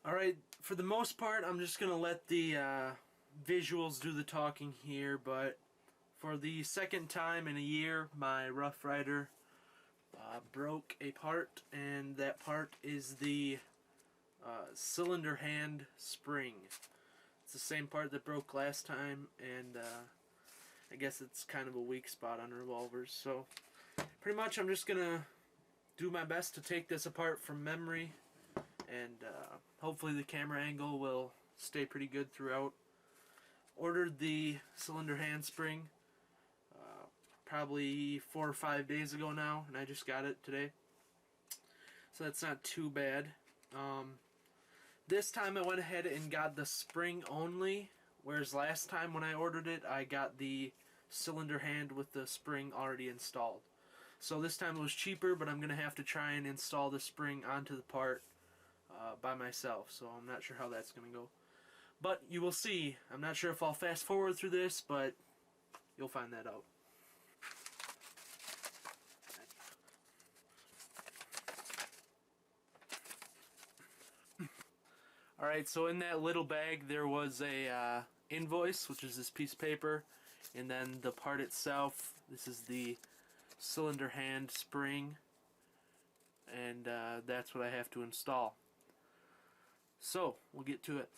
Alright, for the most part, I'm just going to let the visuals do the talking here, but for the second time in a year, my Rough Rider broke a part, and that part is the cylinder hand spring. It's the same part that broke last time, and I guess it's kind of a weak spot on revolvers. So pretty much I'm just going to do my best to take this apart from memory, and hopefully the camera angle will stay pretty good throughout. Ordered the cylinder handspring probably 4 or 5 days ago now, and I just got it today, so that's not too bad. This time I went ahead and got the spring only, whereas last time when I ordered it I got the cylinder hand with the spring already installed. So this time it was cheaper, but I'm going to have to try and install the spring onto the part by myself, so I'm not sure how that's going to go. But you will see. I'm not sure if I'll fast forward through this, but you'll find that out. Alright, so in that little bag there was a invoice, which is this piece of paper, and then the part itself. This is the cylinder hand spring, and that's what I have to install. So, we'll get to it.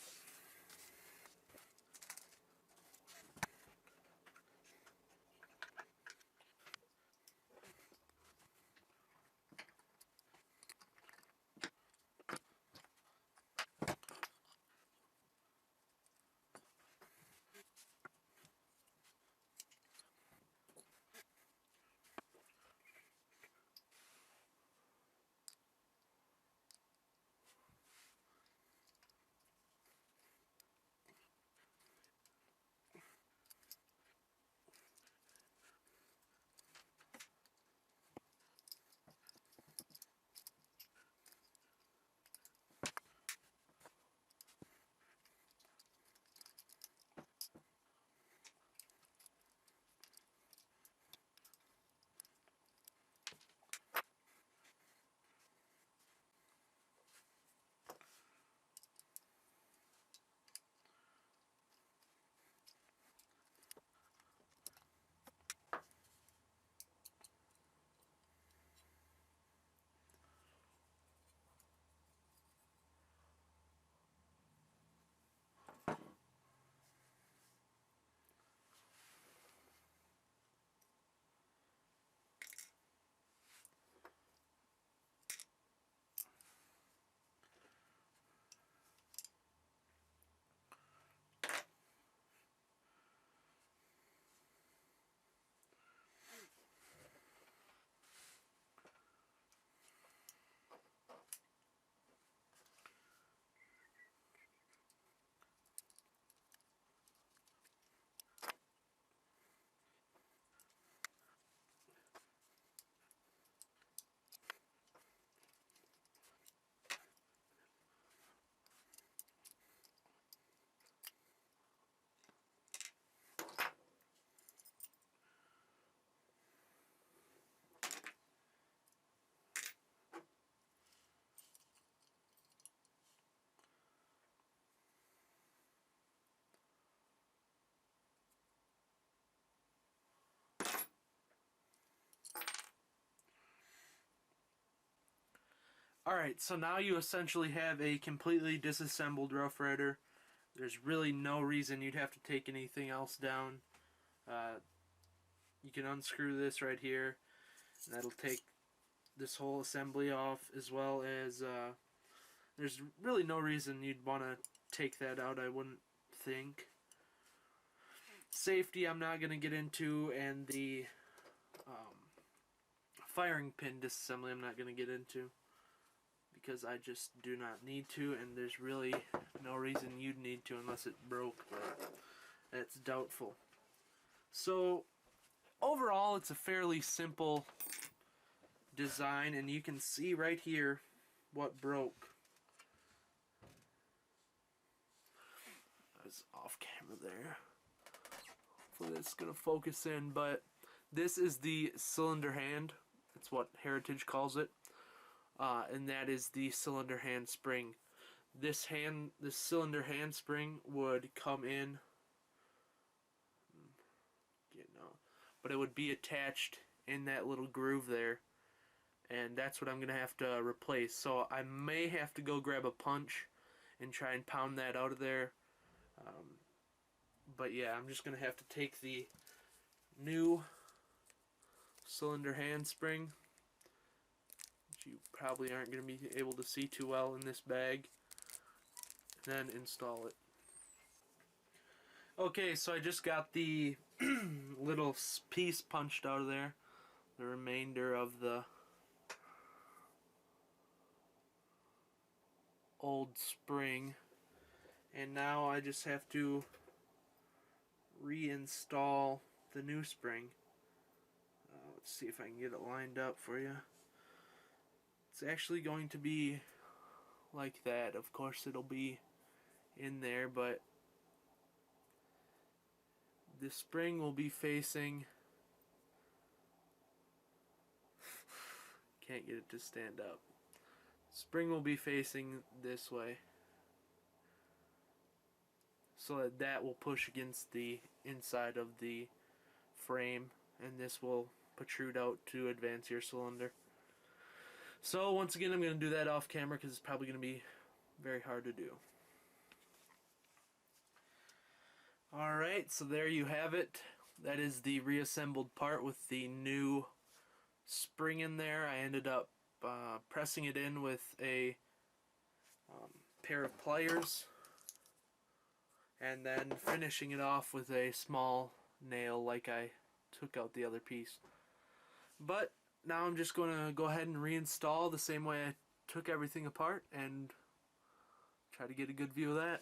Alright, so now you essentially have a completely disassembled Rough Rider. There's really no reason you'd have to take anything else down. You can unscrew this right here, and that'll take this whole assembly off, as well as there's really no reason you'd want to take that out, I wouldn't think. Safety I'm not going to get into, and the firing pin disassembly I'm not going to get into, because I just do not need to, and there's really no reason you'd need to unless it broke, but that's doubtful. So overall it's a fairly simple design, and you can see right here what broke. I was off camera there. Hopefully that's going to focus in, but this is the cylinder hand. That's what Heritage calls it. And that is the cylinder hand spring. this cylinder handspring would come in, but it would be attached in that little groove there, and that's what I'm gonna have to replace. So I may have to go grab a punch and try and pound that out of there. But yeah, I'm just gonna have to take the new cylinder handspring, which you probably aren't gonna be able to see too well in this bag, and then install it. Okay, so I just got the little piece punched out of there, the remainder of the old spring, and now I just have to reinstall the new spring. Let's see if I can get it lined up for you. It's actually going to be like that. Of course it'll be in there, but the spring will be facing, can't get it to stand up. Spring will be facing this way, so that will push against the inside of the frame, and this will protrude out to advance your cylinder. So once again, I'm going to do that off camera because it's probably going to be very hard to do. Alright, so there you have it. That is the reassembled part with the new spring in there. I ended up pressing it in with a pair of pliers and then finishing it off with a small nail like I took out the other piece. But now I'm just going to go ahead and reinstall the same way I took everything apart and try to get a good view of that.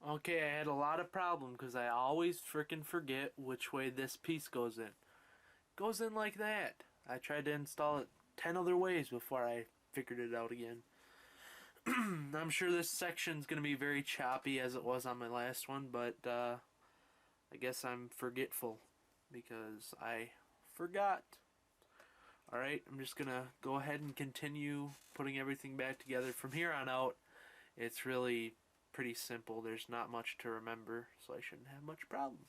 Okay, I had a lot of problem because I always frickin' forget which way this piece goes in. Goes in like that. I tried to install it 10 other ways before I figured it out again. I'm sure this section's going to be very choppy as it was on my last one, but I guess I'm forgetful because I forgot. Alright, I'm just going to go ahead and continue putting everything back together. From here on out, it's really pretty simple. There's not much to remember, so I shouldn't have much problem.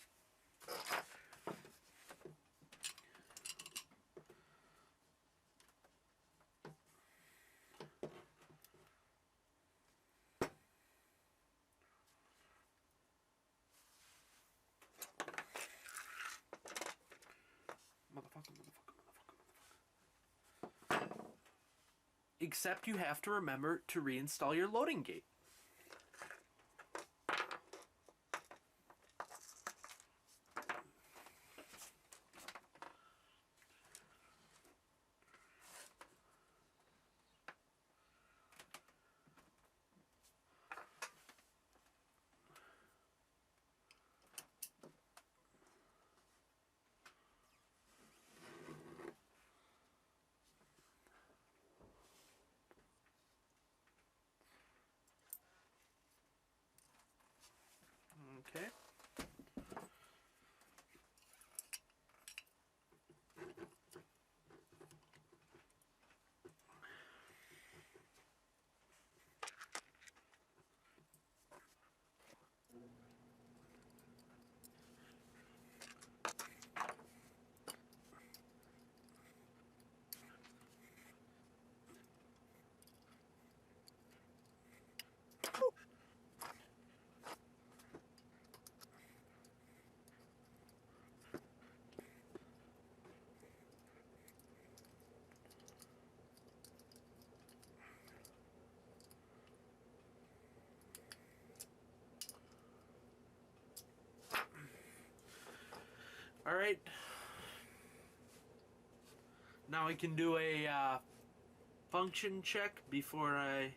except you have to remember to reinstall your loading gate. Okay. All right. Now I can do a function check before I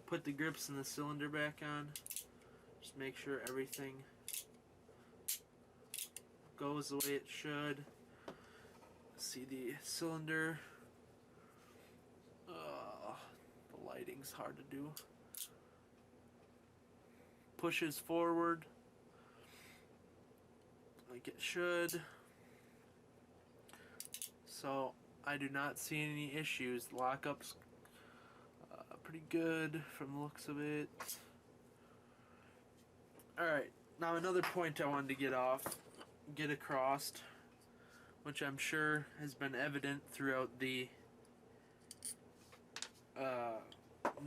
put the grips and the cylinder back on. Just make sure everything goes the way it should. See the cylinder. The lighting's hard to do. Pushes forward like it should. So I do not see any issues. The lockup's pretty good from the looks of it. Alright, now another point I wanted to get across, which I'm sure has been evident throughout the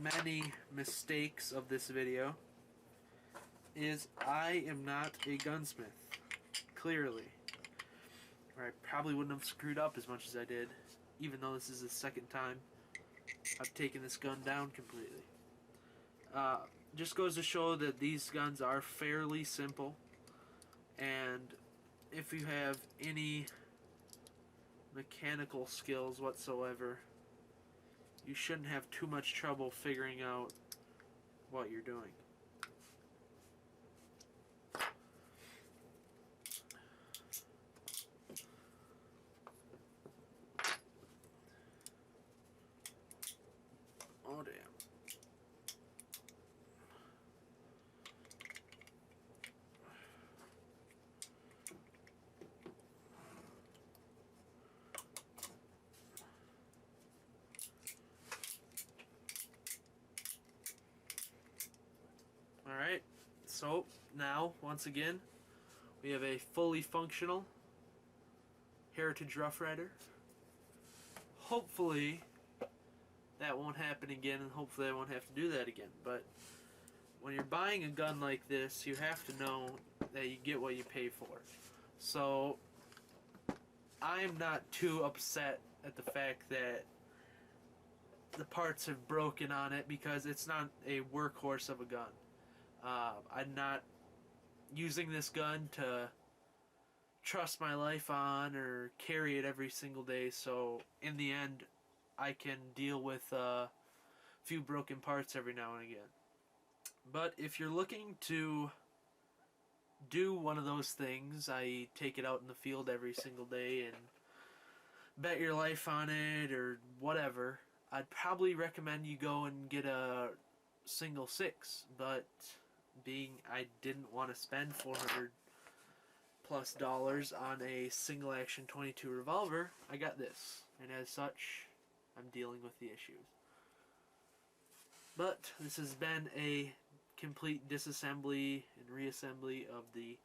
many mistakes of this video, is I am not a gunsmith, clearly. Or I probably wouldn't have screwed up as much as I did, even though this is the second time I've taken this gun down completely. Just goes to show that these guns are fairly simple, and if you have any mechanical skills whatsoever, you shouldn't have too much trouble figuring out what you're doing. Oh damn. Alright, so now, once again, we have a fully functional Heritage Rough Rider. Hopefully that won't happen again, and hopefully I won't have to do that again. But when you're buying a gun like this, you have to know that you get what you pay for. So I am not too upset at the fact that the parts have broken on it, because it's not a workhorse of a gun. I'm not using this gun to trust my life on or carry it every single day, so in the end I can deal with a few broken parts every now and again. But if you're looking to do one of those things, i.e. take it out in the field every single day and bet your life on it or whatever, I'd probably recommend you go and get a single 6, but being I didn't want to spend $400+ on a single action 22 revolver, I got this, and as such I'm dealing with the issues. But this has been a complete disassembly and reassembly of the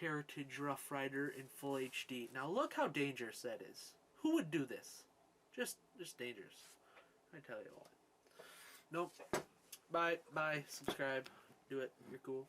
Heritage Rough Rider in full HD. Now look how dangerous that is. Who would do this? Just dangerous. I tell you what. Nope. Bye. Subscribe. Do it. You're cool.